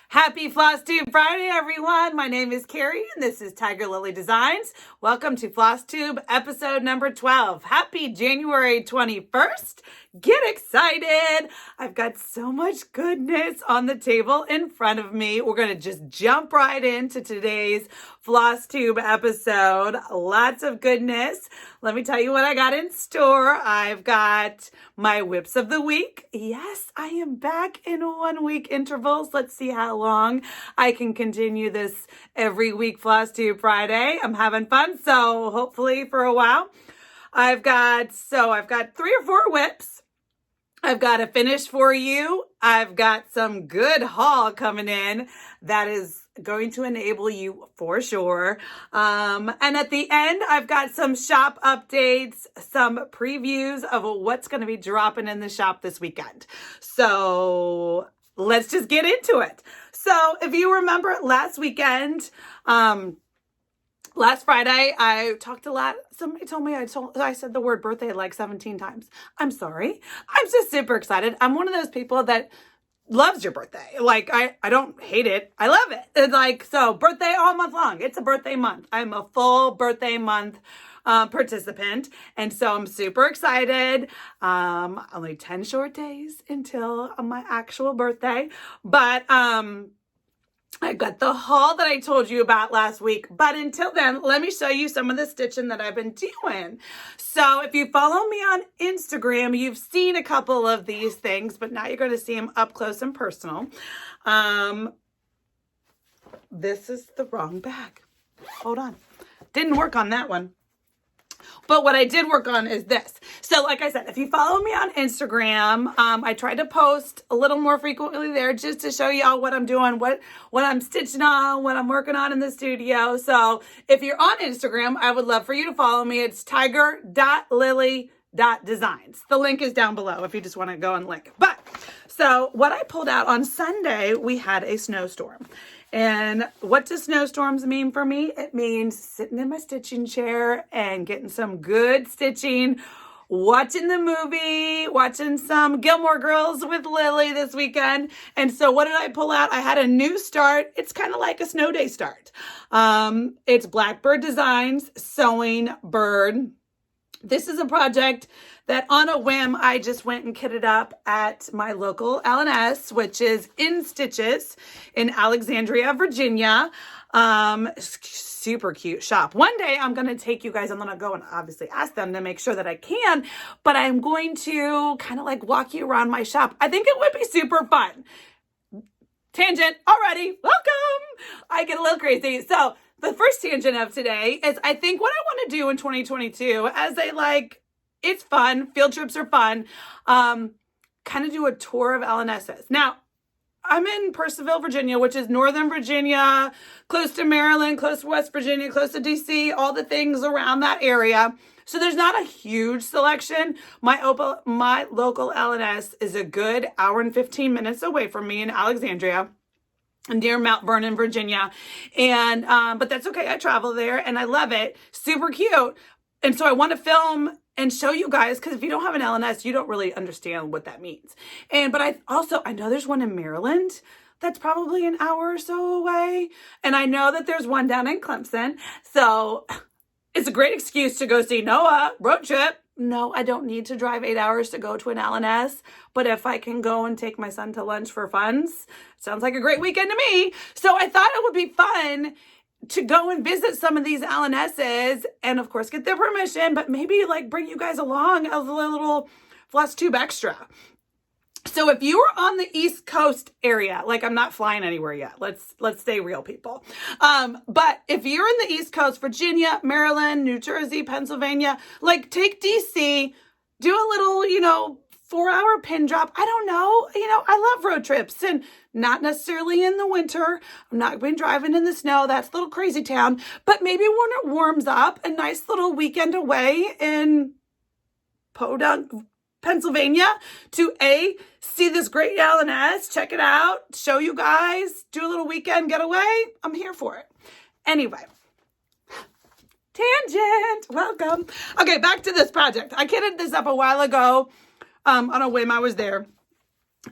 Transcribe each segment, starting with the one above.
Happy Flosstube Friday, everyone. My name is Kari, and this is Tiger Lily Designs. Welcome to Flosstube episode number 12. Happy January 21st. Get excited. I've got so much goodness on the table in front of me. We're going to just jump right into today's Flosstube episode. Lots of goodness. Let me tell you what I got in store. I've got my whips of the week. Yes, I am back in 1 week intervals. Let's see how long I can continue this every week Flosstube Friday. I'm having fun, so hopefully for a while. I've got 3 or 4 whips. I've got a finish for you. I've got some good haul coming in that is going to enable you for sure. And at the end, I've got some shop updates, some previews of what's going to be dropping in the shop this weekend. So let's just get into it. So if you remember last weekend, last Friday, I talked a lot. Somebody told me I said the word birthday like 17 times. I'm sorry. I'm just super excited. I'm one of those people that loves your birthday. Like, I don't hate it. I love it. It's like, so birthday all month long. It's a birthday month. I'm a full birthday month participant. And so I'm super excited. Only 10 short days until my actual birthday. But, I got the haul that I told you about last week. But until then, let me show you some of the stitching that I've been doing. So if you follow me on Instagram, you've seen a couple of these things, but now you're going to see them up close and personal. This is the wrong bag. Hold on. Didn't work on that one. But what I did work on is this. So like I said, if you follow me on Instagram, I try to post a little more frequently there just to show y'all what I'm doing, what I'm stitching on, what I'm working on in the studio. So if you're on Instagram, I would love for you to follow me. It's tiger.lily.designs. The link is down below if you just want to go and link. But so what I pulled out on Sunday, we had a snowstorm. And what do snowstorms mean for me? It means sitting in my stitching chair and getting some good stitching, watching the movie, watching some Gilmore Girls with Lily this weekend. And so what did I pull out? I had a new start. It's kind of like a snow day start. It's Blackbird Designs Sewing Bird. This is a project that on a whim, I just went and kitted up at my local L&S, which is In Stitches in Alexandria, Virginia. Super cute shop. One day I'm going to take you guys, I'm going to go and obviously ask them to make sure that I can, but I'm going to kind of like walk you around my shop. I think it would be super fun. Tangent already. Welcome. I get a little crazy. So the first tangent of today is I think what I want to do in 2022 as it's fun. Field trips are fun. Kind of do a tour of L&S's. Now, I'm in Purcellville, Virginia, which is Northern Virginia, close to Maryland, close to West Virginia, close to DC, all the things around that area. So there's not a huge selection. My local L&S is a good hour and 15 minutes away from me in Alexandria, near Mount Vernon, Virginia. And, but that's okay. I travel there and I love it. Super cute. And so I want to film and show you guys, because if you don't have an L&S, you don't really understand what that means. But I know there's one in Maryland that's probably an hour or so away. And I know that there's one down in Clemson. So it's a great excuse to go see Noah, road trip. No, I don't need to drive 8 hours to go to an L&S. But if I can go and take my son to lunch for funds, sounds like a great weekend to me. So I thought it would be fun to go and visit some of these L&S's and of course get their permission, but maybe like bring you guys along as a little Flosstube extra. So if you are on the East Coast area, like I'm not flying anywhere yet. Let's stay real, people. But if you're in the East Coast, Virginia, Maryland, New Jersey, Pennsylvania, like take DC, do a little, 4-hour pin drop. I don't know. I love road trips and not necessarily in the winter. I'm not been driving in the snow. That's a little crazy town. But maybe when it warms up, a nice little weekend away in Podunk, Pennsylvania to see this great L&S, check it out, show you guys, do a little weekend getaway. I'm here for it. Anyway. Tangent. Welcome. Okay, back to this project. I kitted this up a while ago. On a whim, I was there.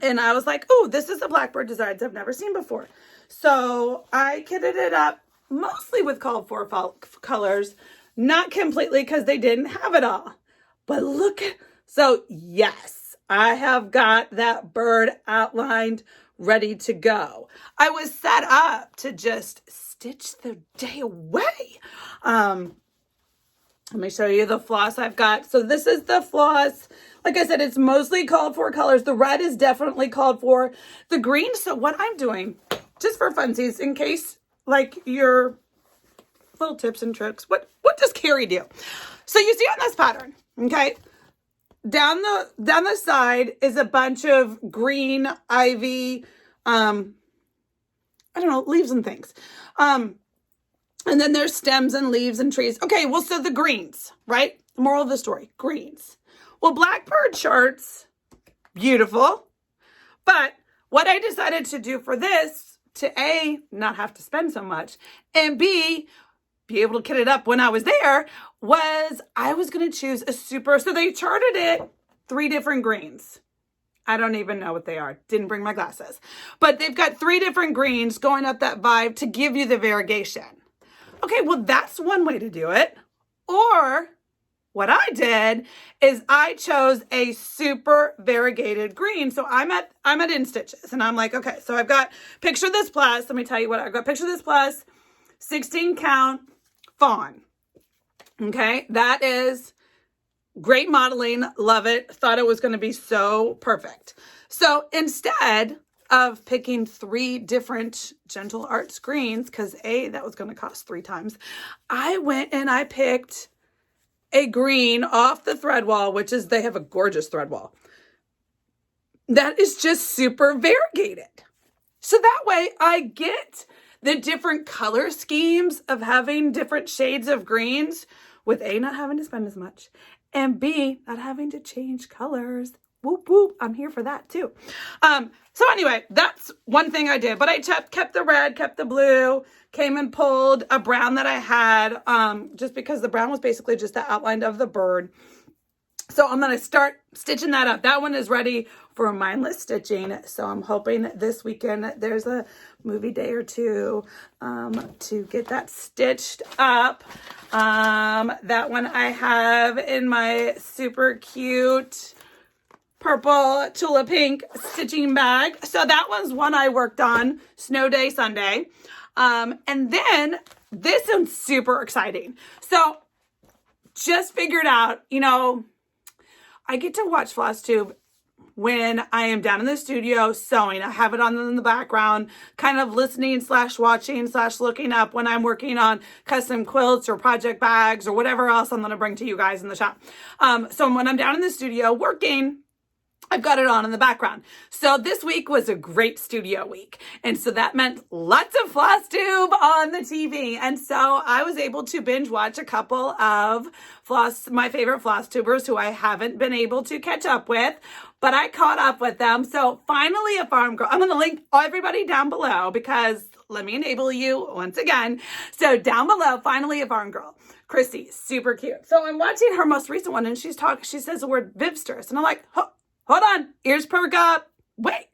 And I was like, oh, this is the blackbird designs I've never seen before. So I kitted it up mostly with called for colors, not completely because they didn't have it all. But look at, so yes, I have got that bird outlined, ready to go. I was set up to just stitch the day away. Let me show you the floss I've got. So this is the floss. Like I said, it's mostly called for colors. The red is definitely called for. The green, so what I'm doing, just for funsies, in case, like, your little tips and tricks, what does Kari do? So you see on this pattern, okay, down the side is a bunch of green ivy, I don't know, leaves and things. And then there's stems and leaves and trees. Okay, well, so the greens, right? The moral of the story, greens. Well, blackbird charts, beautiful. But what I decided to do for this, to A, not have to spend so much, and B, be able to kit it up when I was there, was I was going to choose a super, so they charted it 3 different greens. I don't even know what they are. Didn't bring my glasses. But they've got 3 different greens going up that vibe to give you the variegation. Okay, well, that's one way to do it. Or what I did is I chose a super variegated green. So I'm at In Stitches, and I'm like, okay, so I've got Picture This Plus. Let me tell you what I've got. Picture This Plus, 16 count fawn. Okay, that is great modeling. Love it. Thought it was going to be so perfect. So instead of picking 3 different Gentle Arts greens, because A, that was going to cost 3 times, I went and I picked a green off the thread wall, which is, they have a gorgeous thread wall. That is just super variegated. So that way I get the different color schemes of having different shades of greens with A, not having to spend as much, and B, not having to change colors. Whoop, whoop. I'm here for that too. So anyway, that's one thing I did, but I kept the red, kept the blue, came and pulled a brown that I had, just because the brown was basically just the outline of the bird. So I'm going to start stitching that up. That one is ready for mindless stitching. So I'm hoping this weekend there's a movie day or two, to get that stitched up. That one I have in my super cute purple Tula Pink stitching bag. So that was one I worked on Snow Day Sunday. And then this one's super exciting. So just figured out, you know, I get to watch Flosstube when I am down in the studio sewing. I have it on in the background, kind of listening / watching / looking up when I'm working on custom quilts or project bags or whatever else I'm going to bring to you guys in the shop. So when I'm down in the studio working, I've got it on in the background. So this week was a great studio week. And so that meant lots of Flosstube on the TV. And so I was able to binge watch a couple of my favorite Flosstubers who I haven't been able to catch up with, but I caught up with them. So finally a farm girl. I'm going to link everybody down below because let me enable you once again. So down below, finally a farm girl. Chrissy, super cute. So I'm watching her most recent one and she says the word Vivsters. And I'm like, hold on, ears perk up. Wait,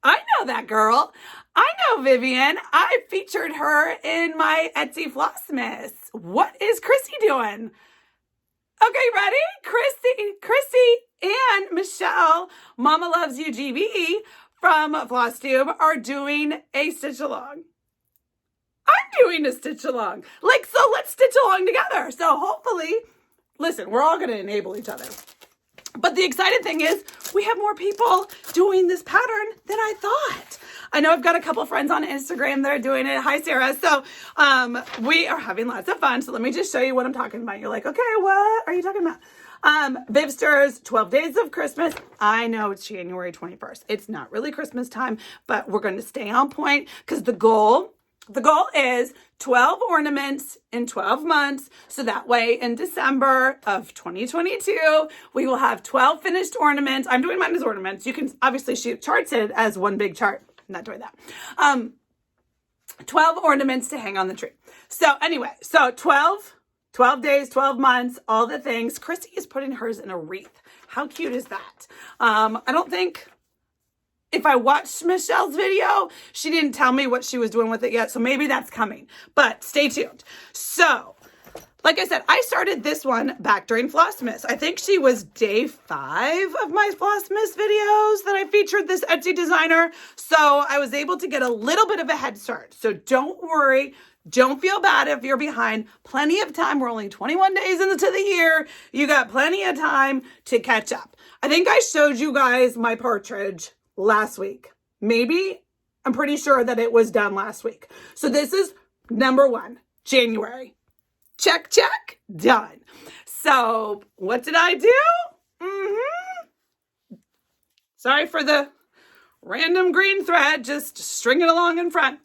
I know that girl. I know Vivian. I featured her in my Etsy Flossmas. What is Chrissy doing? Okay, ready? Chrissy and Michelle, Mama Loves You GB from Flosstube are doing a stitch along. I'm doing a stitch along. So let's stitch along together. So hopefully, listen, we're all going to enable each other. But the exciting thing is we have more people doing this pattern than I thought. I know I've got a couple friends on Instagram that are doing it. Hi, Sarah. So we are having lots of fun. So let me just show you what I'm talking about. You're like, okay, what are you talking about? Vivsters, 12 Days of Christmas. I know it's January 21st. It's not really Christmas time, but we're going to stay on point because the goal is 12 ornaments in 12 months. So that way in December of 2022, we will have 12 finished ornaments. I'm doing mine as ornaments. You can obviously charts it as one big chart. I'm not doing that. 12 ornaments to hang on the tree. So anyway, so 12 days, 12 months, all the things. Chrissy is putting hers in a wreath. How cute is that? I don't think if I watched Michelle's video, she didn't tell me what she was doing with it yet. So maybe that's coming, but stay tuned. So like I said, I started this one back during Flossmas. I think she was day 5 of my Flossmas videos that I featured this Etsy designer. So I was able to get a little bit of a head start. So don't worry. Don't feel bad if you're behind. Plenty of time. We're only 21 days into the year. You got plenty of time to catch up. I think I showed you guys my partridge last week. Maybe. I'm pretty sure that it was done last week. So this is number 1, January. Check, check, done. So what did I do? Sorry for the random green thread, just string it along in front.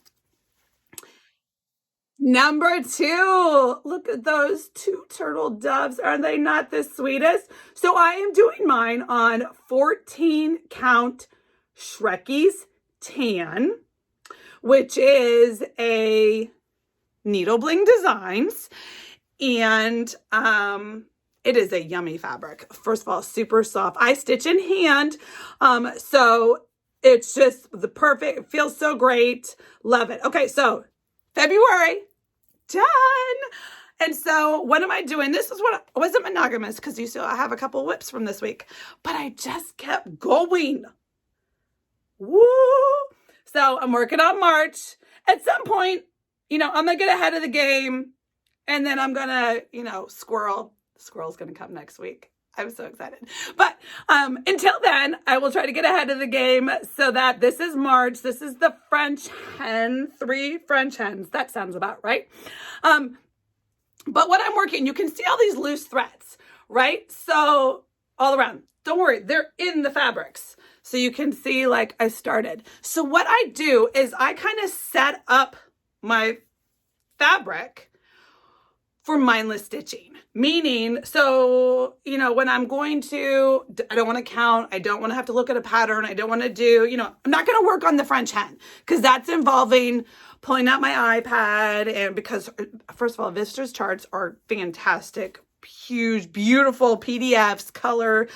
Number 2, look at those 2 turtle doves. Are they not the sweetest? So I am doing mine on 14 count Shrekie's Tan, which is a Needle Bling Designs. And it is a yummy fabric. First of all, super soft. I stitch in hand. So it's just the perfect, it feels so great. Love it. Okay, so February, done. And so what am I doing? This is what I wasn't monogamous because you see I have a couple whips from this week, but I just kept going. Woo! So I'm working on March. At some point, I'm gonna get ahead of the game, and then I'm gonna, Squirrel's gonna come next week. I'm so excited. But until then, I will try to get ahead of the game so that this is March. This is the French hen, 3 French hens. That sounds about right. But what I'm working, you can see all these loose threads, right? So all around. Don't worry, they're in the fabrics. So you can see like I started. So what I do is I kind of set up my fabric for mindless stitching. Meaning, so, when I'm going to, I don't want to count. I don't want to have to look at a pattern. I don't want to do, I'm not going to work on the French hen because that's involving pulling out my iPad. And because, first of all, Vivsters charts are fantastic, huge, beautiful PDFs, color,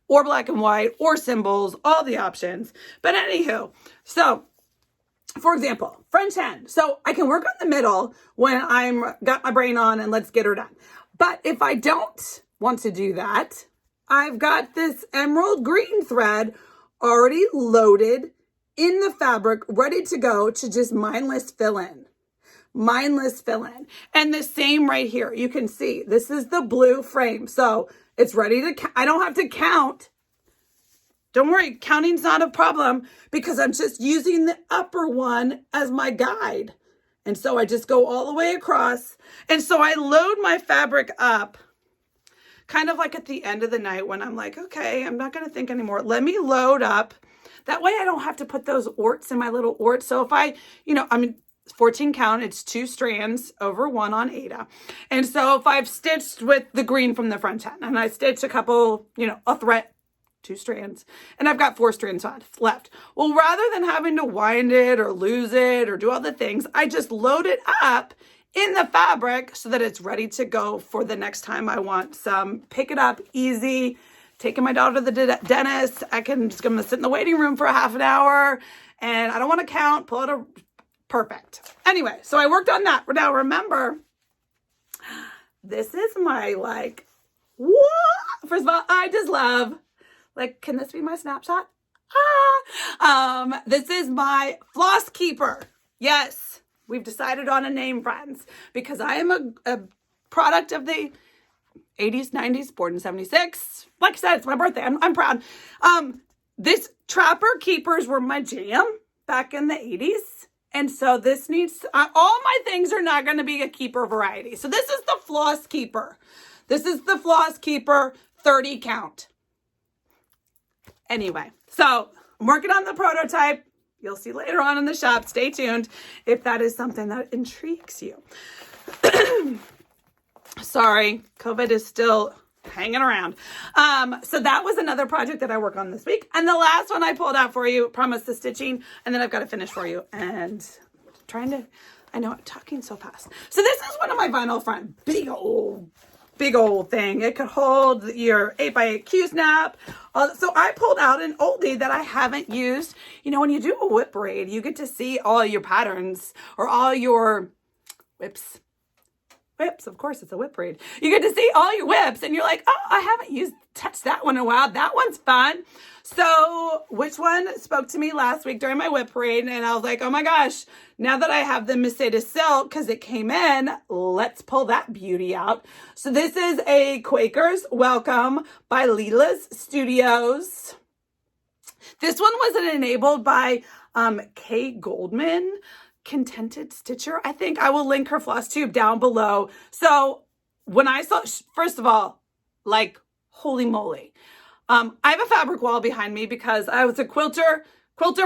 or black and white, or symbols, all the options. But anywho, so for example, French hen. So I can work on the middle when I'm got my brain on and let's get her done. But if I don't want to do that, I've got this emerald green thread already loaded in the fabric, ready to go to just mindless fill in. Mindless fill in. And the same right here. You can see this is the blue frame. So it's ready to, I don't have to count. Don't worry, counting's not a problem because I'm just using the upper one as my guide. And so I just go all the way across. And so I load my fabric up kind of like at the end of the night when I'm like, okay, I'm not going to think anymore. Let me load up. That way I don't have to put those orts in my little orts. So if I, 14 count, it's 2 strands over 1 on Aida. And so if I've stitched with the green from the French hen and I stitch a couple, a thread, 2 strands, and I've got 4 strands left. Well, rather than having to wind it or lose it or do all the things, I just load it up in the fabric so that it's ready to go for the next time I want some. Pick it up easy. Taking my daughter to the dentist. I'm just going to sit in the waiting room for a half an hour and I don't want to count. Pull it perfect. Anyway, so I worked on that. Now remember, this is my what? First of all, I just love, can this be my snapshot? This is my floss keeper. Yes, we've decided on a name, friends, because I am a product of the 80s, 90s, born in 76. Like I said, it's my birthday. I'm proud. This Trapper Keepers were my jam back in the 80s. And so this needs, all my things are not going to be a keeper variety. So this is the Floss Keeper. This is the Floss Keeper 30 count. Anyway, so I'm working on the prototype. You'll see later on in the shop. Stay tuned if that is something that intrigues you. Sorry, COVID is still hanging around. So that was another project that I work on this week. And the last one I pulled out for you, promise the stitching, and then I've got to finish for you. And I know I'm talking so fast. So this is one of my vinyl front, big old big old thing. It could hold your 8x8 Q-snap. So I pulled out an oldie that I haven't used. You know, when you do a WIP braid, you get to see all your patterns or all your WIPs. WIPs, of course, it's a WIP braid. You get to see all your WIPs and you're like, oh, I haven't touched that one in a while. That one's fun. So which one spoke to me last week during my WIP braid? And I was like, oh my gosh, now that I have the Sedus silk, because it came in, let's pull that beauty out. So this is a Quakers Welcome by Leela's Studios. This one was enabled by Kay Goldman, Contented Stitcher. I think I will link her floss tube down below. So when I saw, first of all, like, holy moly. I have a fabric wall behind me because I was a quilter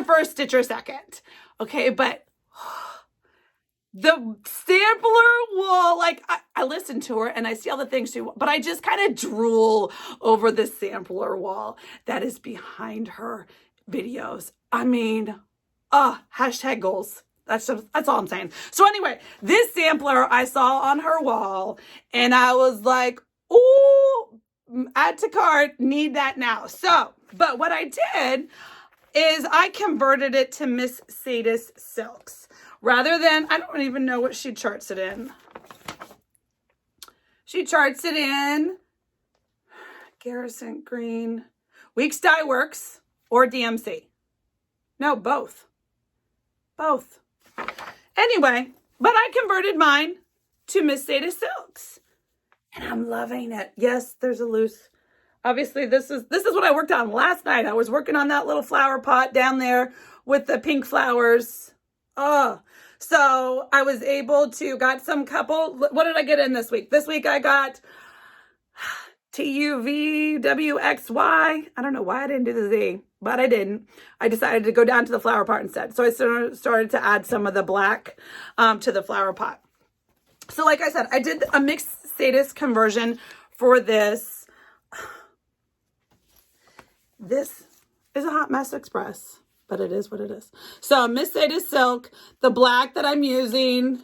first, stitcher second. Okay, but the sampler wall, like I listened to her and I see all the things but I just kind of drool over the sampler wall that is behind her videos. I mean, hashtag goals. That's all I'm saying. So anyway, this sampler I saw on her wall and I was like, ooh, add to cart, need that now. So, but what I did is I converted it to Miss Sedus silks rather than, I don't even know what she charts it in. She charts it in Garrison Green, Weeks Dye Works, or DMC. No, both. Both. Anyway, but I converted mine to Miss Sedus silks. And I'm loving it. Yes, there's a loose. Obviously, this is what I worked on last night. I was working on that little flower pot down there with the pink flowers. Oh, so I was able to got some couple. What did I get in this week? This week I got TUVWXY. I don't know why I didn't do the Z, but I didn't. I decided to go down to the flower pot instead. So I started to add some of the black to the flower pot. So like I said, I did a mixed Sedus conversion for this. This is a hot mess express, but it is what it is. So Miss Sedus silk, the black that I'm using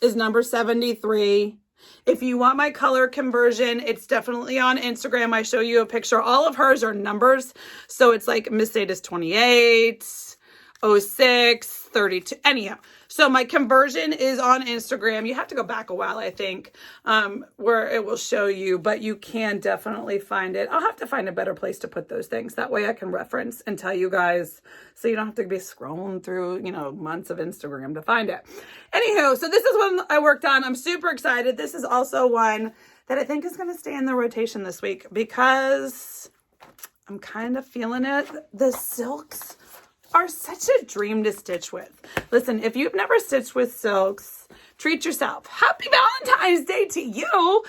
is number 73. If you want my color conversion, it's definitely on Instagram. I show you a picture. All of hers are numbers. So it's like Miss Sedus 28, 06, 32, anyhow. So my conversion is on Instagram. You have to go back a while, I think, where it will show you, but you can definitely find it. I'll have to find a better place to put those things. That way I can reference and tell you guys so you don't have to be scrolling through, months of Instagram to find it. Anywho, so this is one I worked on. I'm super excited. This is also one that I think is going to stay in the rotation this week because I'm kind of feeling it. The silks are such a dream to stitch with. Listen, if you've never stitched with silks, treat yourself. Happy Valentine's Day to you.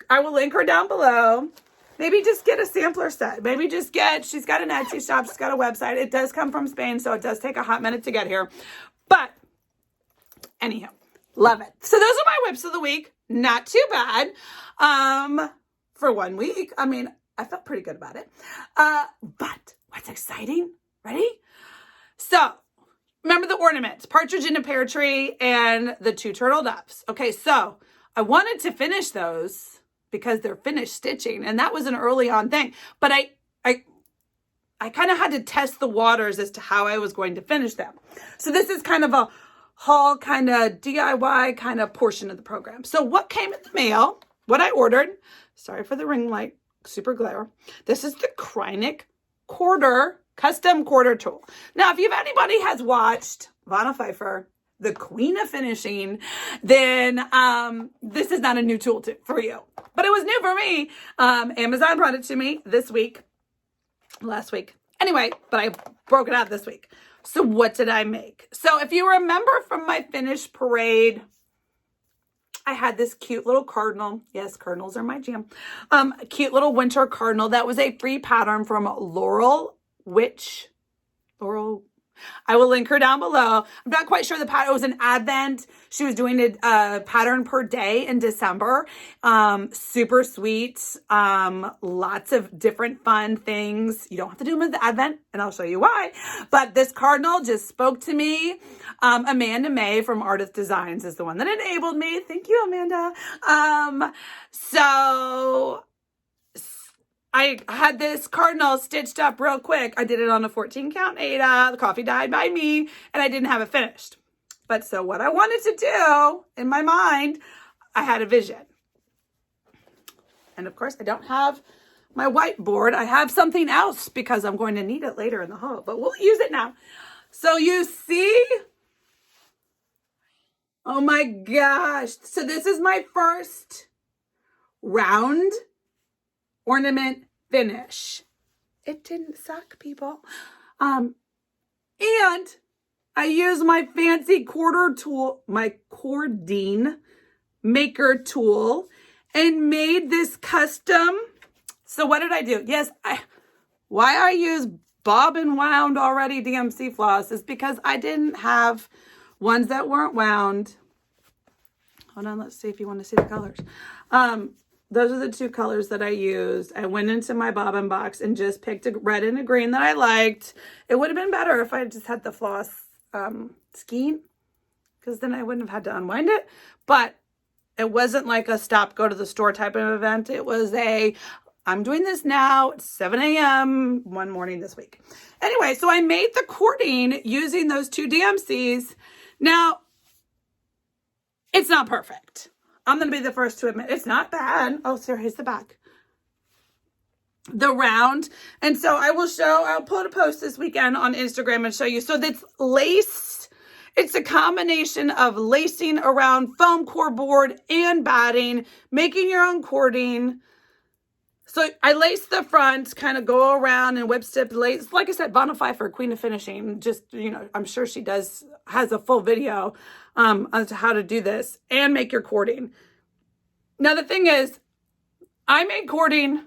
I will link her down below. Maybe just get a sampler set. Maybe just she's got an Etsy shop. She's got a website. It does come from Spain, so it does take a hot minute to get here. But anyhow, love it. So those are my whips of the week. Not too bad. For 1 week. I mean, I felt pretty good about it. But what's exciting? Ready? So, remember the ornaments, partridge in a pear tree and the 2 turtle doves. Okay, so I wanted to finish those because they're finished stitching, and that was an early on thing. But I kind of had to test the waters as to how I was going to finish them. So this is kind of a haul, kind of DIY kind of portion of the program. So what came in the mail, what I ordered, sorry for the ring light, super glare. This is the Kreinik custom quarter tool. Now, if anybody has watched Pfeiffer, the queen of finishing, then this is not a new tool for you. But it was new for me. Amazon brought it to me last week. Anyway, but I broke it out this week. So what did I make? So if you remember from my finish parade, I had this cute little cardinal. Yes, cardinals are my jam. A cute little winter cardinal. That was a free pattern from Laurel. I will link her down below. I'm not quite sure the pattern. It was an Advent. She was doing a pattern per day in December. Super sweet. Lots of different fun things. You don't have to do them in the Advent, and I'll show you why. But this cardinal just spoke to me. Amanda May from Artist Designs is the one that enabled me. Thank you, Amanda. So I had this cardinal stitched up real quick. I did it on a 14 count Aida. The coffee died by me, and I didn't have it finished. But so what I wanted to do in my mind, I had a vision. And of course I don't have my whiteboard. I have something else because I'm going to need it later in the haul, but we'll use it now. So you see, oh my gosh. So this is my first round ornament finish. It didn't suck, people. And I use my fancy quarter tool, my cordine maker tool, and made this custom. So what did I do? Yes, why I use bob and wound already DMC floss is because I didn't have ones that weren't wound. Hold on, let's see if you want to see the colors. Those are the two colors that I used. I went into my bobbin box and just picked a red and a green that I liked. It would have been better if I just had the floss skein, because then I wouldn't have had to unwind it. But it wasn't like a stop, go to the store type of event. It was I'm doing this now at 7 a.m. one morning this week. Anyway, so I made the cording using those two DMCs. Now, it's not perfect. I'm going to be the first to admit it's not bad. Oh, so here's the back. The round. And so I'll put a post this weekend on Instagram and show you. So that's lace. It's a combination of lacing around foam core board and batting, making your own cording. So I lace the front, kind of go around and whip stitch lace. Like I said, Pfeiffer, Queen of Finishing, just, I'm sure she has a full video as to how to do this and make your cording. Now, the thing is, I made cording,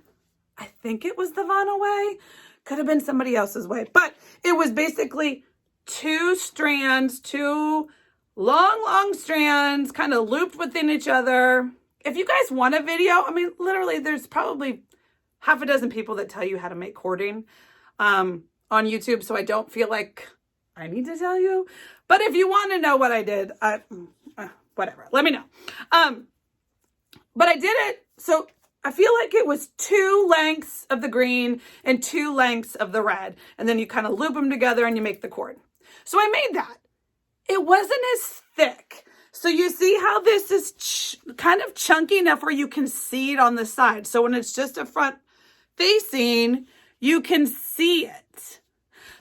I think it was the Vanna way. Could have been somebody else's way. But it was basically two strands, two long strands, kind of looped within each other. If you guys want a video, literally, there's probably half a dozen people that tell you how to make cording on YouTube, so I don't feel like I need to tell you. But if you want to know what I did, whatever, let me know. But I did it, so I feel like it was 2 lengths of the green and 2 lengths of the red, and then you kind of loop them together and you make the cord. So I made that. It wasn't as thick. So you see how this is kind of chunky enough where you can see it on the side. So when it's just a front facing, you can see it.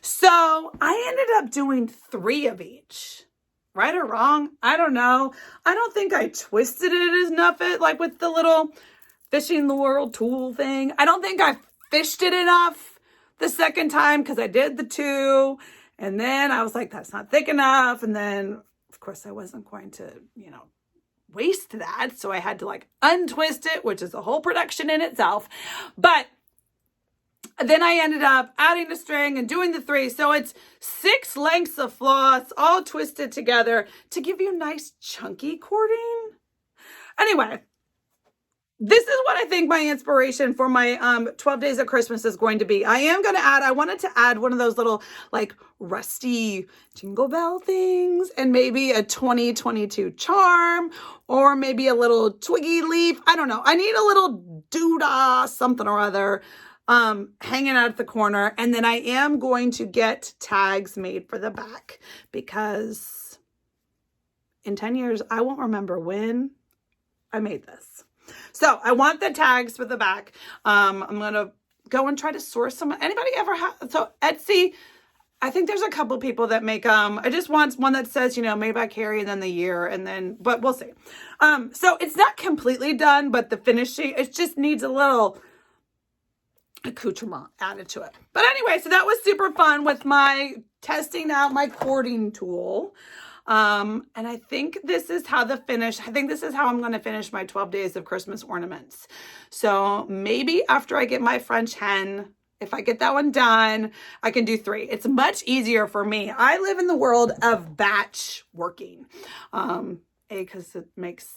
So I ended up doing 3 of each. Right or wrong? I don't know. I don't think I twisted it enough, like with the little fishing Laurel tool thing. I don't think I fished it enough the second time because I did the 2. And then I was like, that's not thick enough. And then, of course, I wasn't going to, waste that. So I had to untwist it, which is a whole production in itself. But then I ended up adding a string and doing the 3. So it's 6 lengths of floss all twisted together to give you nice chunky cording. Anyway, this is what I think my inspiration for my 12 days of Christmas is going to be. I wanted to add one of those little rusty jingle bell things and maybe a 2022 charm or maybe a little twiggy leaf. I don't know. I need a little doodah something or other hanging out at the corner. And then I am going to get tags made for the back because in 10 years, I won't remember when I made this. So I want the tags for the back. I'm going to go and try to source some. Anybody ever have, so Etsy, I think there's a couple people that make, I just want one that says, made by Kari and then the year and then, but we'll see. So it's not completely done, but the finishing, it just needs a little accoutrement added to it. But anyway, so that was super fun with my testing out my cording tool. And I think this is how I'm going to finish my 12 days of Christmas ornaments. So maybe after I get my French hen If I get that one done, I can do 3. It's much easier for me. I live in the world of batch working. Because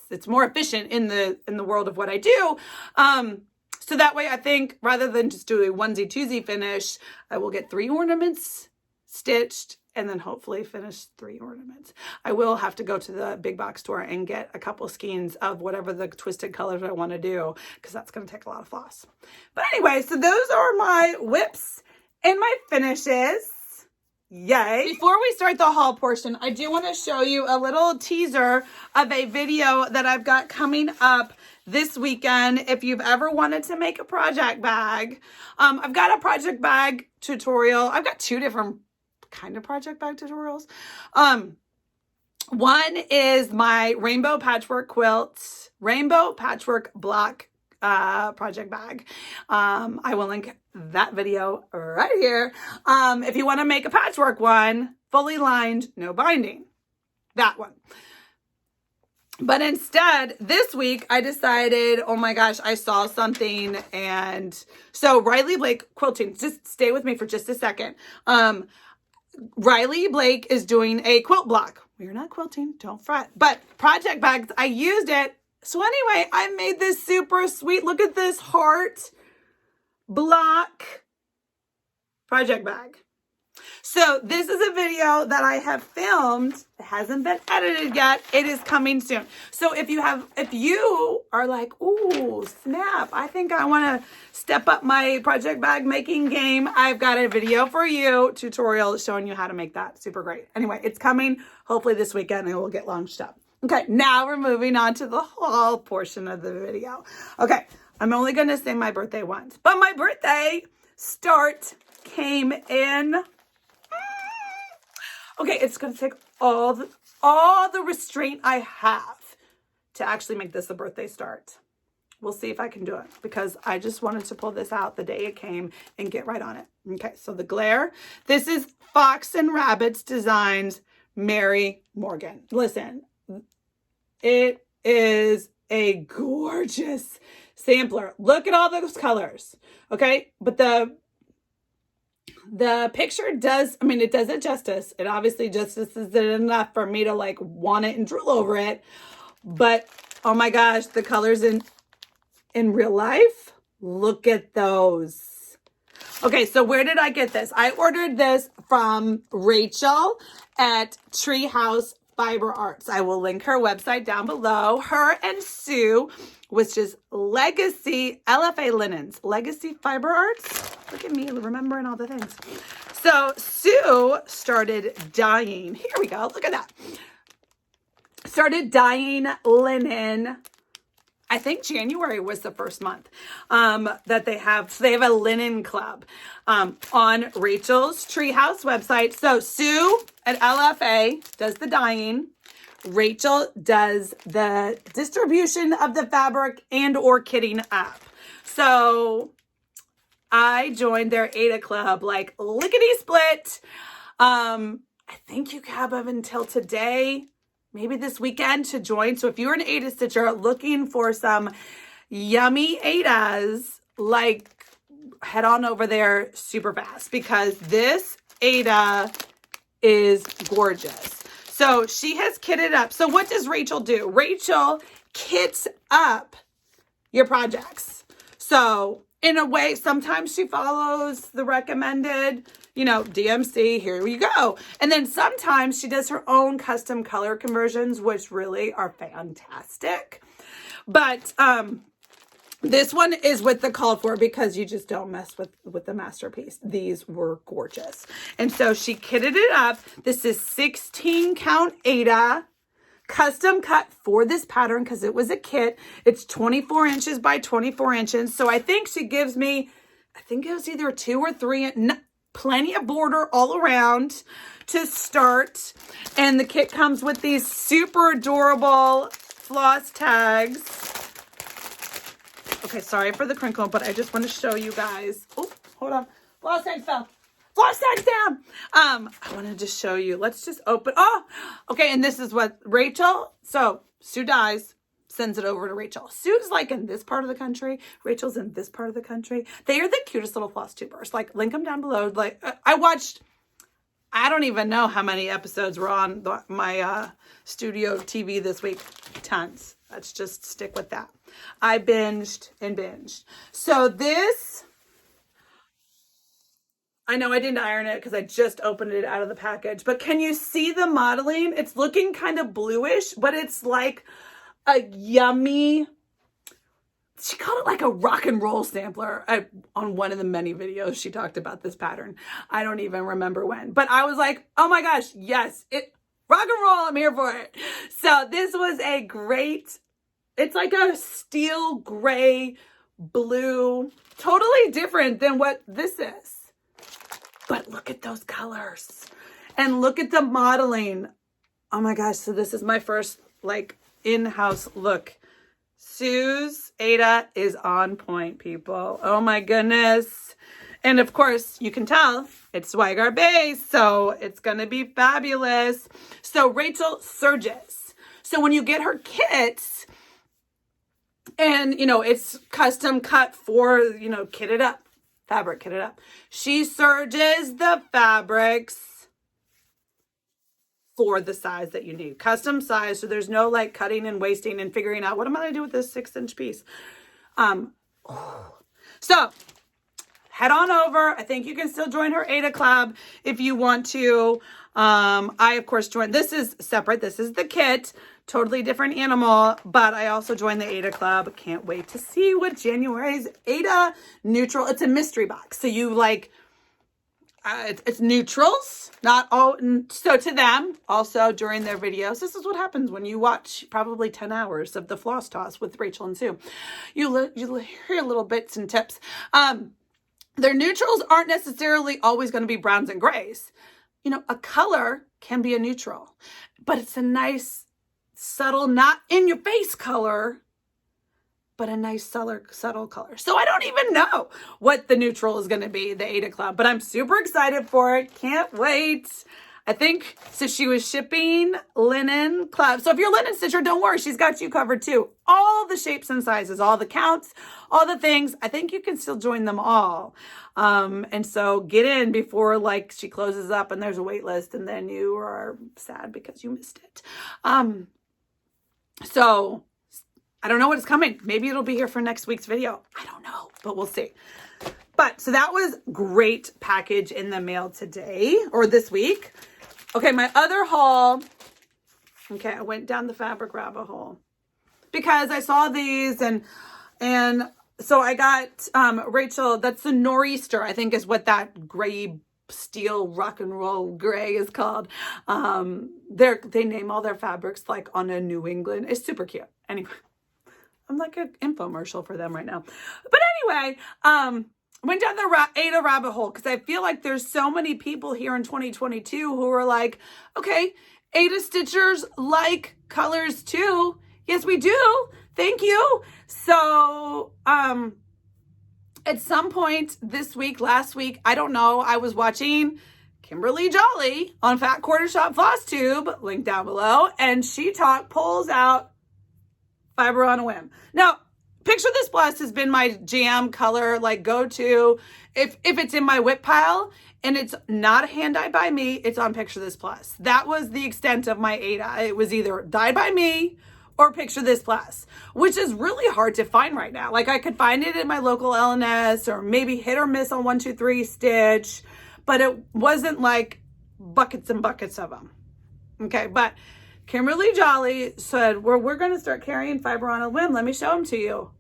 it's more efficient in the world of what I do. So that way I think rather than just do a onesie twosie finish, I will get 3 ornaments stitched and then hopefully finish 3 ornaments. I will have to go to the big box store and get a couple skeins of whatever the twisted colors I want to do, because that's going to take a lot of floss. But anyway, so those are my whips and my finishes. Yay. Before we start the haul portion, I do want to show you a little teaser of a video that I've got coming up this weekend. If you've ever wanted to make a project bag, I've got a project bag tutorial. I've got 2 different kind of project bag tutorials. One is my rainbow patchwork quilt, rainbow patchwork block project bag. I will link that video right here. If you want to make a patchwork one, fully lined, no binding, that one. But instead, this week, I decided, oh my gosh, I saw something. And so Riley Blake Quilting, just stay with me for just a second. Riley Blake is doing a quilt block. We're not quilting, don't fret. But project bags, I used it. So anyway, I made this super sweet, look at this heart block project bag. So this is a video that I have filmed. It hasn't been edited yet. It is coming soon. So if you are like, ooh, snap, I think I want to step up my project bag making game, I've got a video for you, tutorial showing you how to make that. Super great. Anyway, it's coming hopefully this weekend and it will get launched up. Okay, now we're moving on to the haul portion of the video. Okay, I'm only going to say my birthday once, but my birthday start came in. Okay, it's going to take all the restraint I have to actually make this a birthday start. We'll see if I can do it, because I just wanted to pull this out the day it came and get right on it. Okay, so the glare. This is Fox and Rabbits Designs Mary Morgan. Listen, it is a gorgeous sampler. Look at all those colors. Okay, but the picture does, I mean, it does it justice. It obviously justice is enough for me to like want it and drool over it. But oh my gosh, the colors in real life, look at those. Okay, so where did I get this? I ordered this from Rachel at Treehouse Fiber Arts. I will link her website down below. Her and Sue, which is Legacy LFA Linens, Legacy Fiber Arts. Look at me remembering all the things. So Sue started dyeing. Here we go. Look at that. Started dyeing linen. I think January was the first month that they have. So they have a linen club on Rachel's Treehouse website. So Sue at LFA does the dyeing. Rachel does the distribution of the fabric and or kitting up. So I joined their Aida club like lickety split. I think you have until today, maybe this weekend, to join. So if you're an Aida stitcher looking for some yummy Aidas, like head on over there super fast, because this Aida is gorgeous. So she has kitted up. So what does Rachel do? Rachel kits up your projects. So in a way, sometimes she follows the recommended, DMC, here we go. And then sometimes she does her own custom color conversions, which really are fantastic. But this one is with the called for, because you just don't mess with the masterpiece. These were gorgeous. And so she kitted it up. This is 16 count Aida, custom cut for this pattern because it was a kit. It's 24 inches by 24 inches. So I think she gives me, I think it was either 2 or 3, plenty of border all around to start. And the kit comes with these super adorable floss tags. Okay, sorry for the crinkle, but I just want to show you guys. Oh, hold on. Floss tags fell. Floss tags down. I want to just show you. Let's just open. Oh, okay. And this is what Rachel. So Sue dyes. sends it over to Rachel. Sue's like in this part of the country. Rachel's in this part of the country. They are the cutest little floss tubers. Like, link them down below. Like, I watched, I don't even know how many episodes were on my studio TV this week. Tons. Let's just stick with that. I binged and binged. So this, I know I didn't iron it because I just opened it out of the package, but can you see the modeling? It's looking kind of bluish, but it's like a yummy, she called it like a rock and roll sampler. On one of the many videos she talked about this pattern. I don't even remember when, but I was like, oh my gosh, yes, rock and roll, I'm here for it. So this was a great, it's like a steel gray blue, totally different than what this is. But look at those colors and look at the modeling. Oh my gosh. So this is my first like in-house look. Sue's Aida is on point, people. Oh my goodness. And of course you can tell it's Swagger based, so it's going to be fabulous. So Rachel surges. So when you get her kits and, you know, it's custom cut for, you know, kitted up. Fabric kitted up. She serges the fabrics for the size that you need. Custom size, so there's no like cutting and wasting and figuring out what am I going to do with this 6-inch piece. So head on over. I think you can still join her Aida Club if you want to. I of course joined. This is separate. This is the kit. Totally different animal, but I also joined the Aida Club. Can't wait to see what January's Aida neutral. It's a mystery box. So you like, it's neutrals, not all. So to them, also during their videos, this is what happens when you watch probably 10 hours of the Floss Toss with Rachel and Sue. You hear little bits and tips. Their neutrals aren't necessarily always going to be browns and grays. You know, a color can be a neutral, but it's a nice, subtle, not in your face color, but a nice subtle color. So I don't even know what the neutral is going to be, the Aida Club, but I'm super excited for it. Can't wait. I think, so she was shipping linen club. So if you're a linen stitcher, don't worry. She's got you covered too. All the shapes and sizes, all the counts, all the things. I think you can still join them all. And so get in before like she closes up and there's a wait list and then you are sad because you missed it. So I don't know what is coming. Maybe it'll be here for next week's video. I don't know, but we'll see. But so that was great package in the mail today or this week. Okay, my other haul. Okay, I went down the fabric rabbit hole because I saw these and so I got Rachel, that's the Nor'easter, I think is what that gray steel rock and roll gray is called. They name all their fabrics like on a New England. It's super cute. Anyway, I'm like an infomercial for them right now. But anyway, went down the Aida rabbit hole because I feel like there's so many people here in 2022 who are like, okay, Aida stitchers like colors too. Yes, we do. Thank you. So, at some point this week, last week, I don't know, I was watching Kimberly Jolly on Fat Quarter Shop Flosstube, link down below, and she pulls out Fiber on a Whim. Now, Picture This Plus has been my jam color, like go-to. If it's in my WIP pile and it's not hand dyed by me, it's on Picture This Plus. That was the extent of my Aida. It was either dyed by me or Picture This Plus, which is really hard to find right now. Like I could find it in my local LNS or maybe hit or miss on 123 Stitch, but it wasn't like buckets and buckets of them. Okay, but Kimberly Jolly said, we're going to start carrying Fiber on a Whim. Let me show them to you.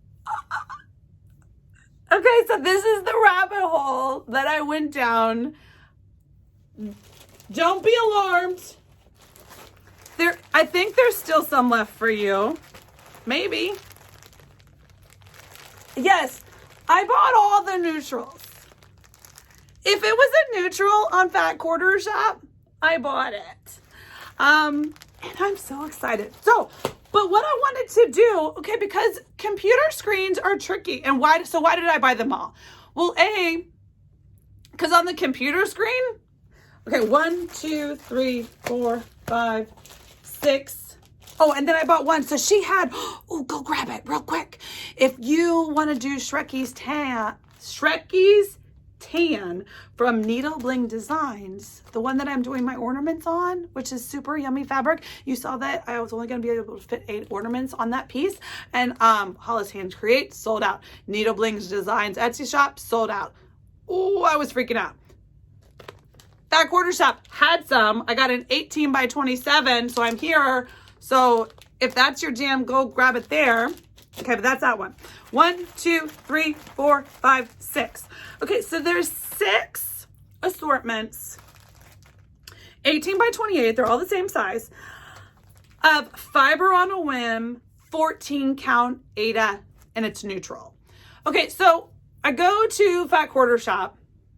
Okay, so this is the rabbit hole that I went down. Don't be alarmed. I think there's still some left for you. Maybe. Yes, I bought all the neutrals. If it was a neutral on Fat Quarter Shop, I bought it. And I'm so excited. So, but what I wanted to do, okay, because computer screens are tricky. And why did I buy them all? Well, because on the computer screen, okay, 1, 2, 3, 4, 5, 6, Oh, and then I bought one. So she had, oh, go grab it real quick. If you want to do Shreky's tan from Needle Bling Designs, the one that I'm doing my ornaments on, which is super yummy fabric. You saw that I was only going to be able to fit 8 ornaments on that piece. And Hollis Hands Create sold out. Needle Bling Designs Etsy shop sold out. Oh, I was freaking out. That quarter shop had some. I got an 18 by 27, so I'm here. So if that's your jam, go grab it there. Okay, but that's that one. 1, 2, 3, 4, 5, 6. Okay, so there's 6 assortments. 18 by 28, they're all the same size. Of Fiber on a Whim, 14 count Aida, and it's neutral. Okay, so I go to Fat Quarter Shop.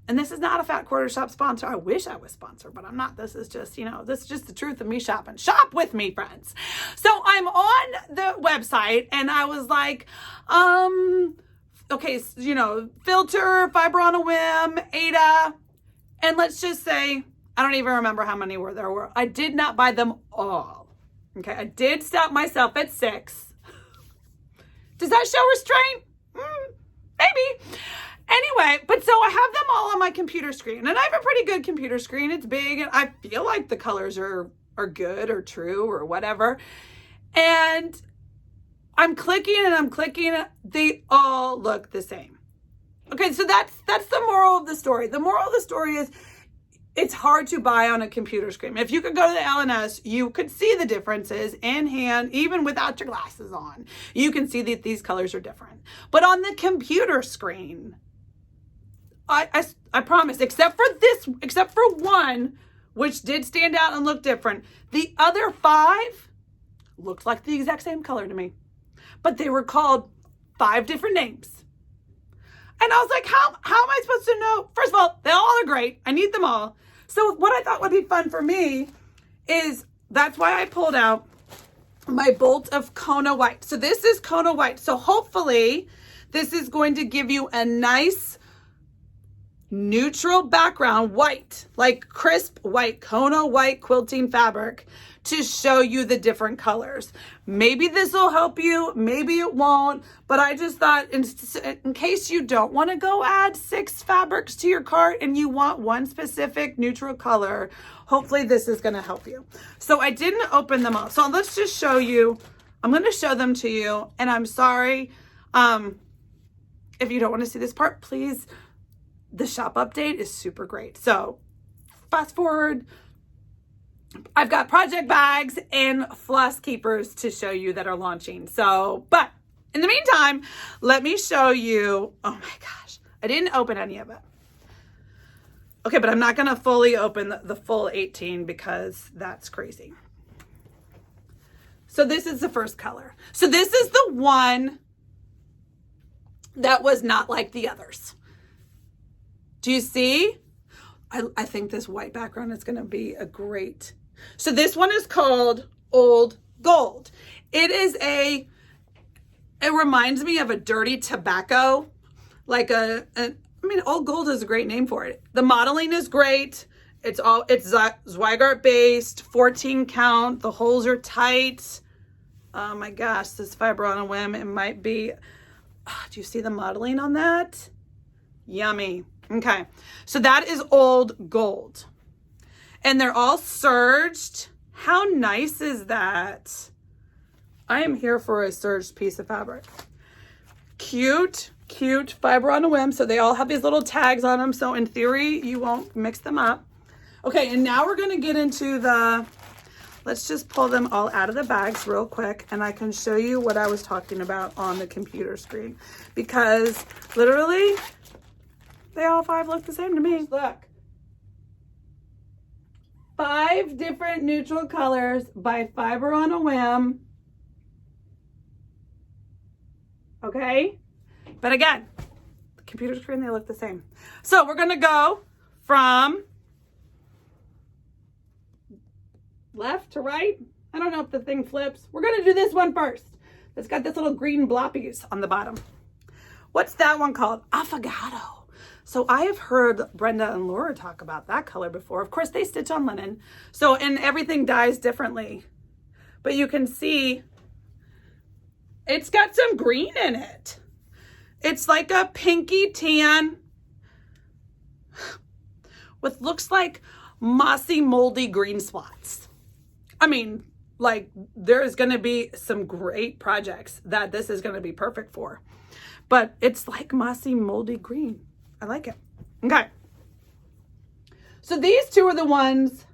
And this is not a Fat Quarter Shop sponsor. I wish I was sponsored, but I'm not. This is just, this is just the truth of me shopping. Shop with me, friends. So I'm on the website and I was like, okay, filter, Fiber on a Whim, Aida. And let's just say, I don't even remember how many there were. I did not buy them all. Okay, I did stop myself at 6. Does that show restraint? Maybe. Anyway, but so I have them all on my computer screen, and I have a pretty good computer screen. It's big, and I feel like the colors are good or true or whatever. And I'm clicking and I'm clicking. They all look the same. Okay, so that's the moral of the story. The moral of the story is it's hard to buy on a computer screen. If you could go to the LNS, you could see the differences in hand, even without your glasses on. You can see that these colors are different. But on the computer screen, I promise, except for one, which did stand out and look different, the other 5 looked like the exact same color to me. But they were called 5 different names. And I was like, how am I supposed to know? First of all, they all are great. I need them all. So what I thought would be fun for me is, that's why I pulled out my bolt of Kona White. So this is Kona White. So hopefully this is going to give you a nice neutral background white, like crisp white, Kona White quilting fabric to show you the different colors. Maybe this will help you, maybe it won't, but I just thought in case you don't want to go add 6 fabrics to your cart and you want one specific neutral color, hopefully this is going to help you. So I didn't open them all. So let's just show you. I'm going to show them to you, and I'm sorry if you don't want to see this part, please. The shop update is super great. So fast forward, I've got project bags and floss keepers to show you that are launching. So, but in the meantime, let me show you. Oh my gosh, I didn't open any of it. Okay, but I'm not going to fully open the full 18 because that's crazy. So this is the first color. So this is the one that was not like the others. Do you see? I think this white background is going to be a great. So this one is called Old Gold. It reminds me of a dirty tobacco, like Old Gold is a great name for it. The modeling is great. It's Zweigart based, 14 count. The holes are tight. Oh my gosh, this Fiber on a Whim, it might be. Do you see the modeling on that? Yummy. Okay, so that is Old Gold. And they're all serged. How nice is that? I am here for a serged piece of fabric. Cute, cute Fiber on a Whim. So they all have these little tags on them. So in theory, you won't mix them up. Okay, and now we're going to get into let's just pull them all out of the bags real quick. And I can show you what I was talking about on the computer screen. Because literally, they all 5 look the same to me. Look. 5 different neutral colors by Fiber on a Whim. Okay? But again, the computer screen, they look the same. So we're going to go from left to right. I don't know if the thing flips. We're going to do this one first. It's got this little green bloppies on the bottom. What's that one called? Affogato. So I have heard Brenda and Laura talk about that color before. Of course, they stitch on linen. So, and everything dyes differently. but you can see it's got some green in it. It's like a pinky tan with looks like mossy, moldy green spots. I mean, like, there's going to be some great projects that this is going to be perfect for. But it's like mossy, moldy green. I like it. Okay. So these two are the ones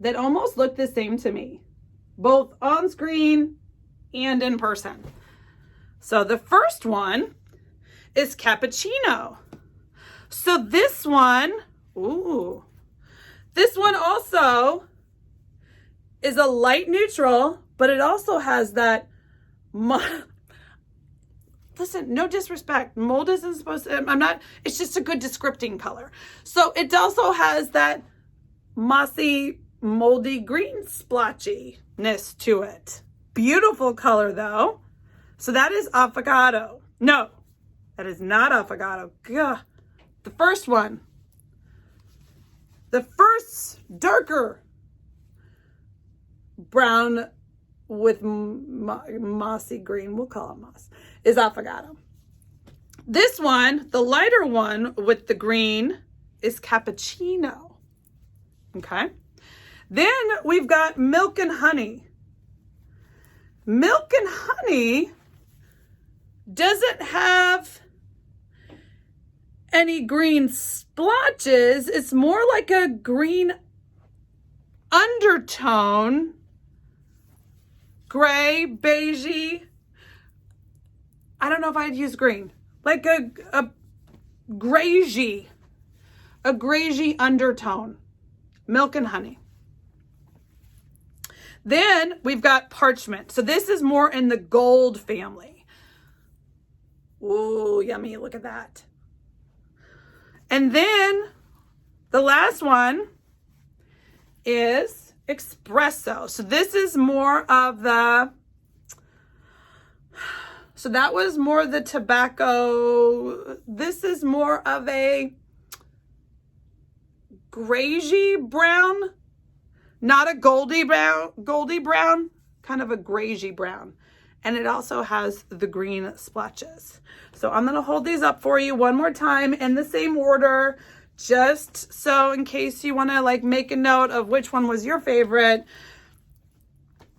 that almost look the same to me, both on screen and in person. So the first one is Cappuccino. So this one, ooh, this one also is a light neutral, but it also has that, listen, no disrespect, mold isn't supposed to, I'm not, it's just a good descripting color. So it also has that mossy, moldy green splotchiness to it. Beautiful color though. So that is Affogato. No, that is not Affogato. Gah. The first one. The first darker brown with mossy green, we'll call it moss, is Affogato. This one, the lighter one with the green, is Cappuccino. Okay. Then we've got Milk and Honey. Milk and Honey doesn't have any green splotches. It's more like a green undertone, gray, beigey. I don't know if I'd use green, like a grayish undertone. Milk and Honey. Then we've got Parchment. So this is more in the gold family. Ooh, yummy. Look at that. And then the last one is Espresso. So this is more of the, so that was more the tobacco. This is more of a grayish brown, not a goldy brown, kind of a grayish brown. And it also has the green splotches. So I'm going to hold these up for you one more time in the same order, just so in case you want to like make a note of which one was your favorite,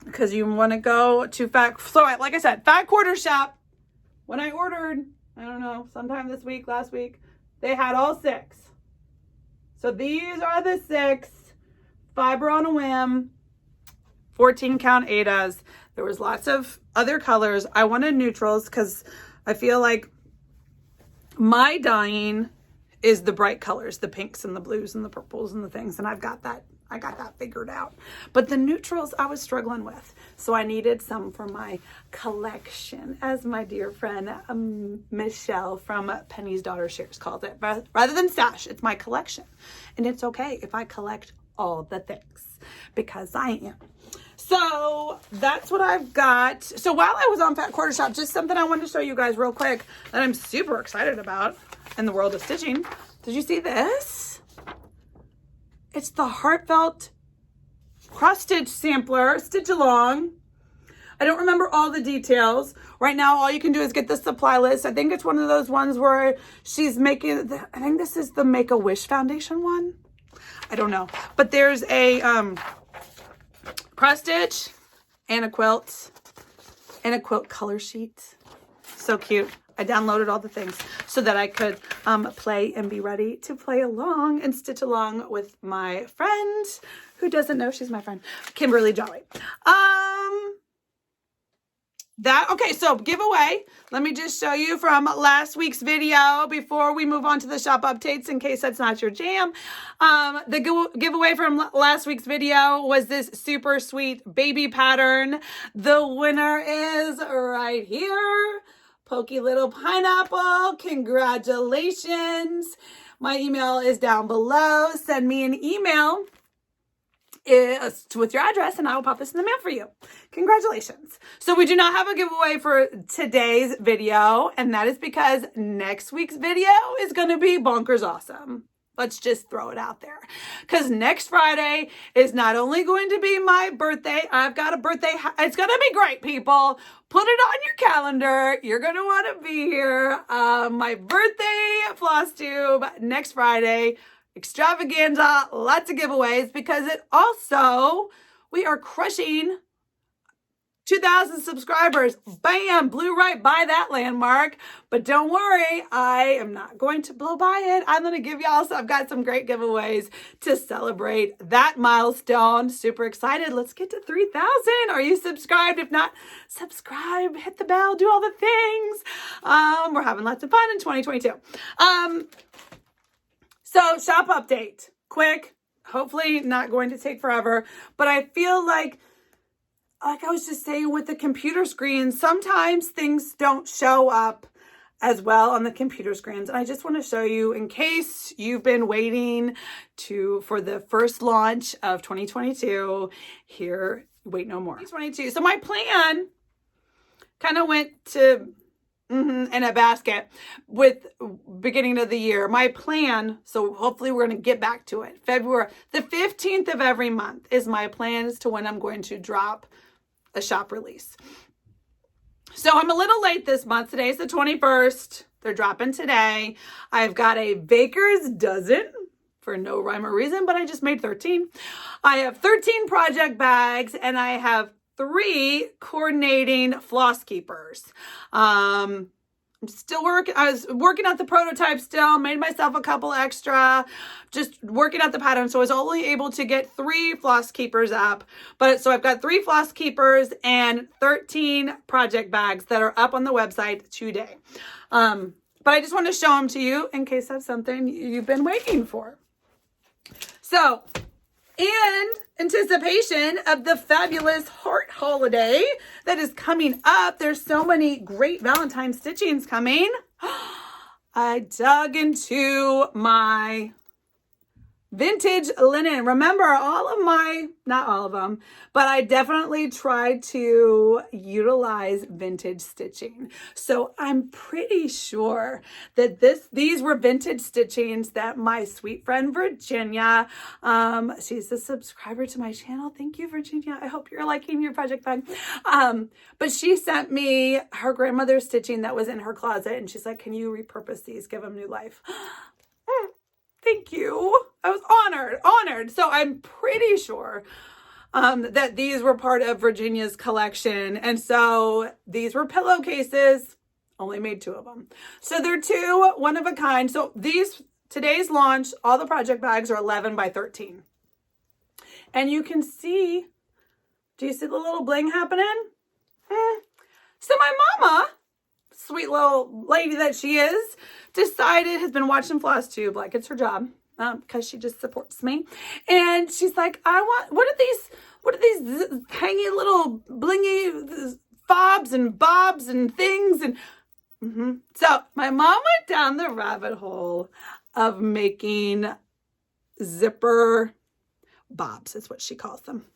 because you want to go to so like I said, Fat Quarter Shop. When I ordered, I don't know, sometime this week, last week, they had all 6. So these are the 6, fiber on a whim, 14 count Aidas. There was lots of other colors. I wanted neutrals because I feel like my dyeing is the bright colors, the pinks and the blues and the purples and the things. And I got that figured out. But the neutrals I was struggling with. So I needed some for my collection, as my dear friend Michelle from Penny's Daughter Shares calls it. Rather than stash, it's my collection. And it's okay if I collect all the things, because I am. So that's what I've got. So while I was on Fat Quarter Shop, just something I wanted to show you guys real quick that I'm super excited about in the world of stitching. Did you see this? It's the Heartfelt Cross Stitch Sampler, Stitch Along. I don't remember all the details. Right now, all you can do is get the supply list. I think it's one of those ones where she's making, I think this is the Make-A-Wish Foundation one. I don't know. But there's a cross stitch and a quilt color sheet. So cute. I downloaded all the things so that I could play and be ready to play along and stitch along with my friend, who doesn't know she's my friend, Kimberly Jolly. Okay, so giveaway. Let me just show you from last week's video before we move on to the shop updates, in case that's not your jam. The giveaway from last week's video was this super sweet baby pattern. The winner is right here. Pokey Little Pineapple, congratulations. My email is down below. Send me an email with your address and I will pop this in the mail for you. Congratulations. So we do not have a giveaway for today's video, and that is because next week's video is going to be bonkers awesome. Let's just throw it out there. Because next Friday is not only going to be my birthday, I've got a birthday. It's going to be great, people. Put it on your calendar. You're going to want to be here. My birthday Flosstube next Friday. Extravaganza, lots of giveaways, because it also, we are crushing 2,000 subscribers. Bam, blew right by that landmark. But don't worry, I am not going to blow by it. I'm going to give y'all, I've got some great giveaways to celebrate that milestone. Super excited. Let's get to 3,000. Are you subscribed? If not, subscribe, hit the bell, do all the things. We're having lots of fun in 2022. So shop update, quick, hopefully not going to take forever, but I feel like I was just saying with the computer screens, sometimes things don't show up as well on the computer screens. And I just want to show you, in case you've been waiting for the first launch of 2022, here, wait no more. 2022. So my plan kind of went to in a basket with beginning of the year. My plan, so hopefully we're going to get back to it. February, the 15th of every month is my plan as to when I'm going to drop a shop release. So I'm a little late this month. Today is the 21st. They're dropping today. I've got a baker's dozen for no rhyme or reason, but I just made 13. I have 13 project bags, and I have 3 coordinating floss keepers. I'm still I was working out the prototype still, made myself a couple extra, just working out the pattern. So I was only able to get 3 floss keepers up. So I've got 3 floss keepers and 13 project bags that are up on the website today. But I just want to show them to you in case that's something you've been waiting for. So in anticipation of the fabulous heart holiday that is coming up, there's so many great Valentine stitchings coming. I dug into my vintage linen. Remember, not all of them, but I definitely tried to utilize vintage stitching. So I'm pretty sure that these were vintage stitchings that my sweet friend Virginia, she's a subscriber to my channel. Thank you, Virginia. I hope you're liking your project bag. But she sent me her grandmother's stitching that was in her closet, and she's like, can you repurpose these, give them new life? Thank you. I was honored. So I'm pretty sure that these were part of Virginia's collection. And so these were pillowcases, only made 2 of them. So they're 2 one of a kind. So today's launch, all the project bags are 11 by 13. And you can see, do you see the little bling happening? So my mama, sweet little lady that she is, has been watching Flosstube like it's her job, because she just supports me. And she's like, what are these hangy little blingy fobs and bobs and things? And so my mom went down the rabbit hole of making zipper bobs, is what she calls them.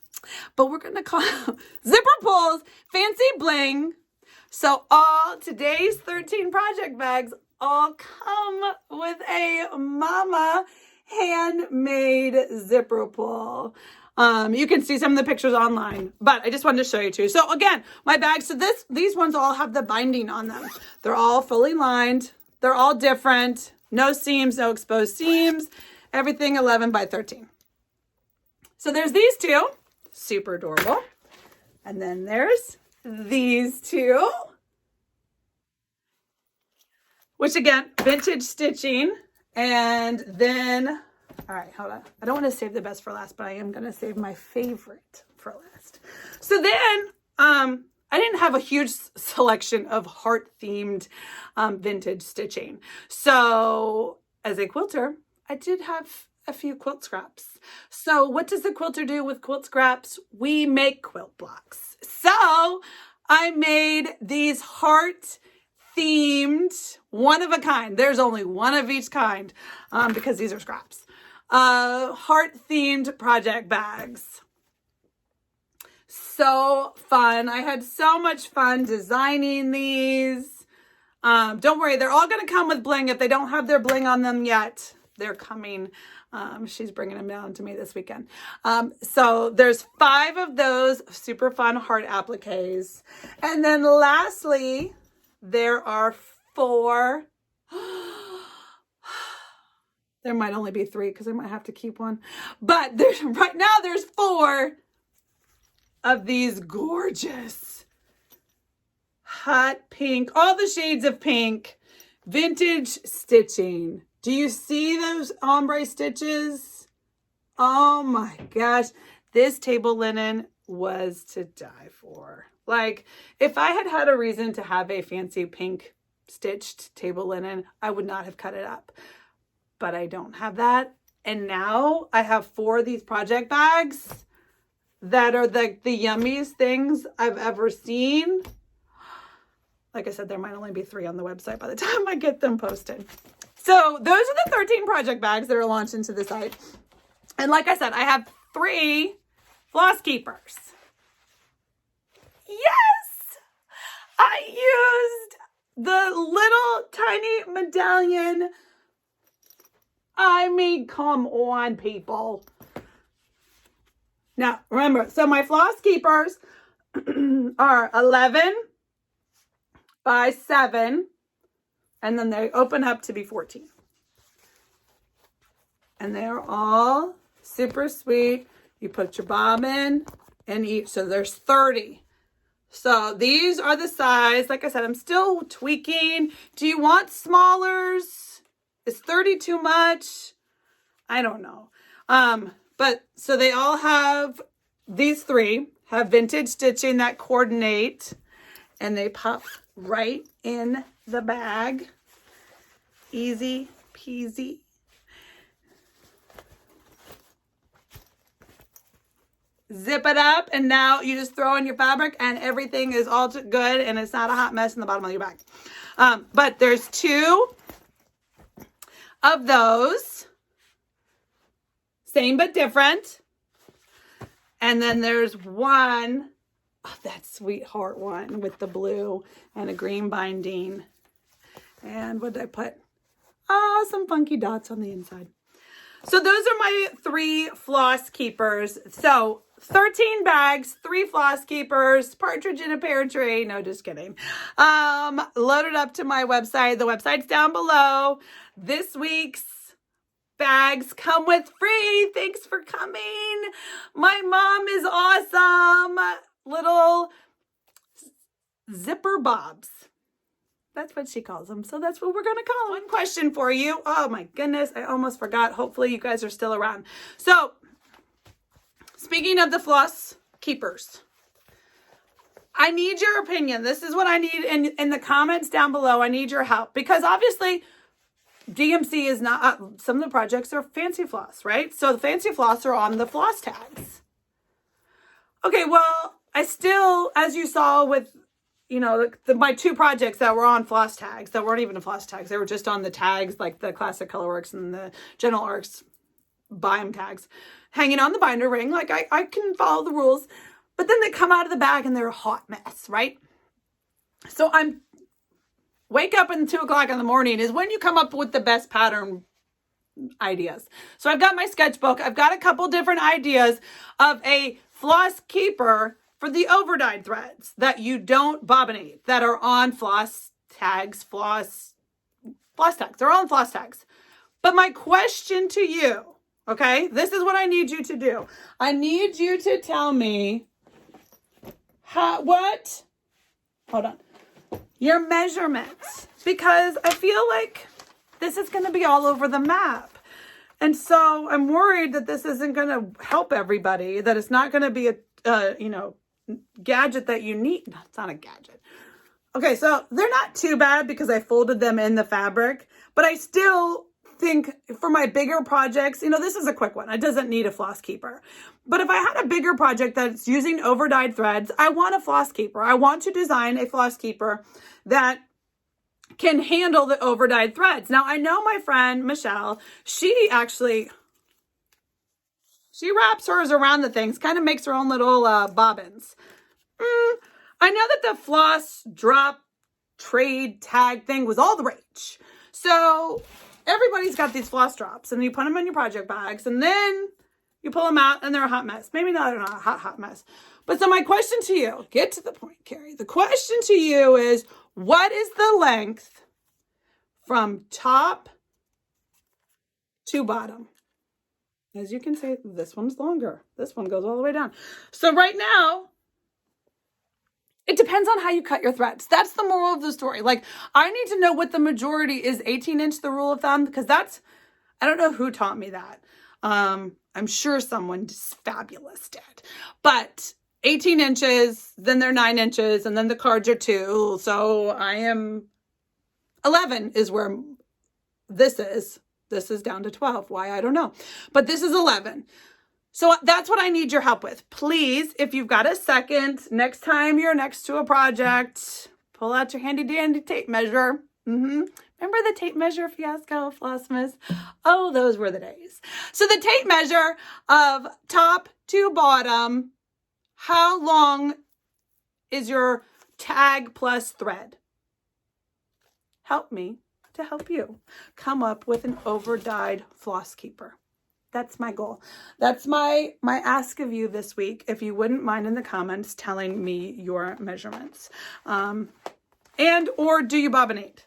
But we're going to call them zipper pulls, fancy bling. So today's 13 project bags all come with a mama handmade zipper pull. You can see some of the pictures online, but I just wanted to show you too. So again, my bags, so these ones all have the binding on them. They're all fully lined. They're all different. No seams, no exposed seams, everything 11 by 13. So there's these 2, super adorable. And then there's these 2. Which again, vintage stitching. And then, all right, hold on. I don't want to save the best for last, but I am going to save my favorite for last. So then, I didn't have a huge selection of heart-themed vintage stitching. So as a quilter, I did have a few quilt scraps. So what does the quilter do with quilt scraps? We make quilt blocks. So I made these heart themed, one of a kind. There's only one of each kind because these are scraps. Heart themed project bags. So fun. I had so much fun designing these. Don't worry, they're all going to come with bling. If they don't have their bling on them yet, they're coming. She's bringing them down to me this weekend. So there's 5 of those super fun heart appliques. And then lastly, there are 4. There might only be 3 because I might have to keep one. But right now there's 4 of these gorgeous hot pink, all the shades of pink, vintage stitching. Do you see those ombre stitches? Oh my gosh. This table linen was to die for. Like, if I had had a reason to have a fancy pink stitched table linen, I would not have cut it up. But I don't have that. And now I have 4 of these project bags that are the yummiest things I've ever seen. Like I said, there might only be 3 on the website by the time I get them posted. So those are the 13 project bags that are launched into the site. And like I said, I have 3 floss keepers. Yes! I used the little tiny medallion. I mean, come on, people. Now, remember, so my floss keepers are 11 by 7, and then they open up to be 14. And they're all super sweet. You put your bobbin in each, so there's 30. So these are the size. Like I said, I'm still tweaking. Do you want smallers? Is 30 too much? I don't know. But so they all have, these 3 have vintage stitching that coordinate, and they pop right in the bag. Easy peasy. Zip it up, and now you just throw in your fabric and everything is all good, and it's not a hot mess in the bottom of your bag. But there's 2 of those, same but different. And then there's 1, that sweetheart one with the blue and a green binding. And what did I put? Some funky dots on the inside. So those are my 3 floss keepers. So 13 bags, 3 floss keepers, partridge in a pear tree. No, just kidding. Loaded up to my website. The website's down below. This week's bags come with free. Thanks for coming. My mom is awesome. Little zipper bobs. That's what she calls them. So that's what we're going to call them. One question for you. Oh my goodness. I almost forgot. Hopefully you guys are still around. So speaking of the floss keepers, I need your opinion. This is what I need in the comments down below. I need your help because obviously DMC is not, some of the projects are fancy floss, right? So the fancy floss are on the floss tags. Okay, well, I still, as you saw with, you know, my 2 projects that were on floss tags, that weren't even floss tags. They were just on the tags, like the Classic Colorworks and the General Arcs Biome tags, hanging on the binder ring. Like, I can follow the rules. But then they come out of the bag and they're a hot mess, right? So wake up at 2 o'clock in the morning is when you come up with the best pattern ideas. So I've got my sketchbook. I've got a couple different ideas of a floss keeper for the overdyed threads that you don't bobbinate, that are on floss tags, floss tags. They're all on floss tags. But my question to you, okay, this is what I need you to do. I need you to tell me hold on, your measurements, because I feel like this is going to be all over the map. And so I'm worried that this isn't going to help everybody, that it's not going to be a, gadget that you need. No, it's not a gadget. Okay, so they're not too bad because I folded them in the fabric, but I still think for my bigger projects, this is a quick one. It doesn't need a floss keeper. But if I had a bigger project that's using overdyed threads, I want a floss keeper. I want to design a floss keeper that can handle the overdyed threads. Now, I know my friend Michelle, she wraps hers around the things, kind of makes her own little bobbins. I know that the floss drop trade tag thing was all the rage. So everybody's got these floss drops, and you put them in your project bags, and then you pull them out, and they're a hot mess. Maybe not, they're not a hot mess. But so my question to you, get to the point, Kari. The question to you is, what is the length from top to bottom? As you can see, this one's longer. This one goes all the way down. So right now, it depends on how you cut your threads. That's the moral of the story. Like, I need to know what the majority is. 18-inch the rule of thumb? Because that's, I don't know who taught me that. I'm sure someone fabulous did. But 18 inches, then they're 9 inches, and then the cards are 2. So I am 11 is where this is. This is down to 12. Why? I don't know. But this is 11. So that's what I need your help with. Please, if you've got a second, next time you're next to a project, pull out your handy dandy tape measure. Remember the tape measure fiasco, Flossmas? Oh, those were the days. So the tape measure of top to bottom, how long is your tag plus thread? Help me to help you come up with an over-dyed floss keeper. That's my goal. That's my ask of you this week. If you wouldn't mind in the comments telling me your measurements. And or do you bobbinate?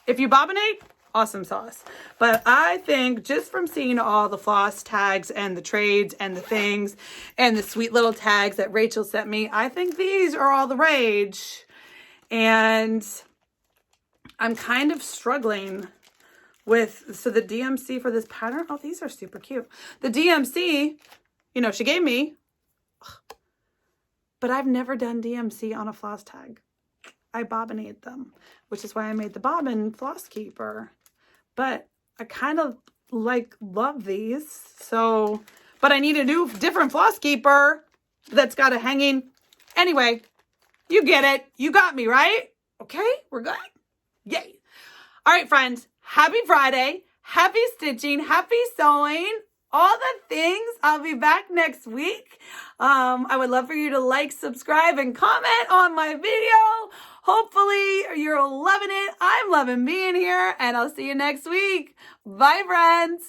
If you bobbinate, awesome sauce. But I think just from seeing all the floss tags and the trades and the things and the sweet little tags that Rachel sent me, I think these are all the rage. And I'm kind of struggling with, so the DMC for this pattern, oh, these are super cute. The DMC, you know, she gave me, but I've never done DMC on a floss tag. I bobbinate them, which is why I made the bobbin floss keeper. But I kind of love these. So, but I need a new different floss keeper that's got a hanging. Anyway, you get it. You got me, right? Okay, we're good. Yay. All right, friends. Happy Friday. Happy stitching. Happy sewing. All the things. I'll be back next week. I would love for you to like, subscribe, and comment on my video. Hopefully you're loving it. I'm loving being here, and I'll see you next week. Bye, friends.